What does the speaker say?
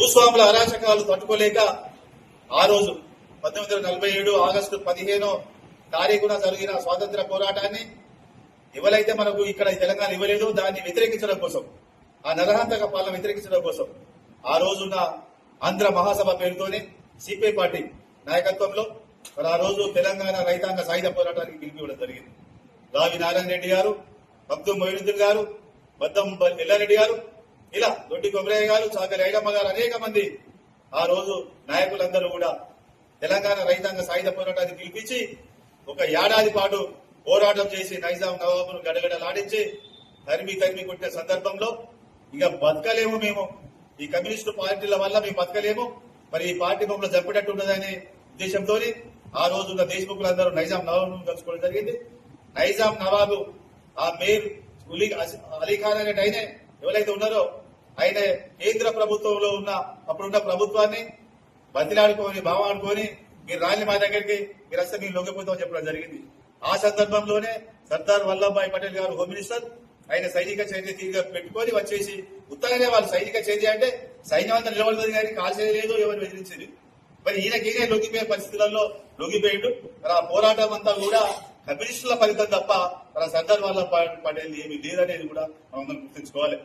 భూస్వాముల అరాచకాలు తట్టుకోలేక ఆ రోజు 1947 ఆగస్టు 15 తారీఖున జరిగిన స్వాతంత్ర పోరాటాన్ని ఎవరైతే మనకు ఇక్కడ తెలంగాణ ఇవ్వలేదో దాన్ని వ్యతిరేకించడం కోసం, ఆ నరహంతక పాలన వ్యతిరేకించడం కోసం ఆ రోజున ఆంధ్ర మహాసభ పేరుతోనే సిపిఐ పార్టీ నాయకత్వంలో మరి ఆ రోజు తెలంగాణ రైతాంగ సాయుధ పోరాటానికి పిలిపివ్వడం జరిగింది. రావి నారాయణ రెడ్డి గారు, మక్దుం మొయినుద్దీన్ గారు, బద్దం ఎల్లారెడ్డి గారు, ఇలా దొడ్డి కొమరయ్య గారు, చాకలి ఐలమ్మ గారు, అనేక మంది ఆ రోజు నాయకులందరూ కూడా తెలంగాణ రైతాంగ సాయుధ పోరాటాన్ని పిలిపించి ఒక ఏడాది పాటు పోరాటం చేసి నైజాం నవాబును గడగడలాడించి తరిమి కొట్టిన సందర్భంలో ఇక బతకలేము మేము, ఈ కమ్యూనిస్టు పార్టీల వల్ల మేము బతకలేము, మరి ఈ పార్టీ మమ్మల్ని చంపేటట్టు ఉన్నదనే ఉద్దేశంతో ఆ రోజున్న దేశముఖులందరూ నైజాం నవాబును కలుసుకోవడం జరిగింది. నైజాం నవాబు ఆ మేర్ అలీఖాన్ అనే ఆయన ఎవరైతే ఉన్నారో ఆయన కేంద్ర ప్రభుత్వంలో ఉన్న అప్పుడున్న ప్రభుత్వాన్ని బతిలాడుకొని బావాడుకొని మీరు రాని మా దగ్గరికి మీరు వస్తే మీరు లొంగిపోతామని చెప్పడం జరిగింది. ఆ సందర్భంలోనే సర్దార్ వల్లభాయ్ పటేల్ గారు హోమ్ మినిస్టర్ ఆయన సైనిక చర్య తీరుగా పెట్టుకొని వచ్చేసి ఉత్తగానే వాళ్ళు సైనిక చర్య అంటే సైన్యం అంతా నిలబడుతుంది కానీ కాల్చేయలేదు, ఎవరు బెదిరించింది. మరి ఈయనకేనే లొంగిపోయే పరిస్థితులలో లొంగిపోయాడు. మరి ఆ పోరాటం అంతా కూడా కమ్యూనిస్టుల ఫలితం తప్ప మన సర్దార్ వల్లభాయ్ పటేల్ ఏమి లేదనేది కూడా మనం గుర్తుంచుకోవాలి.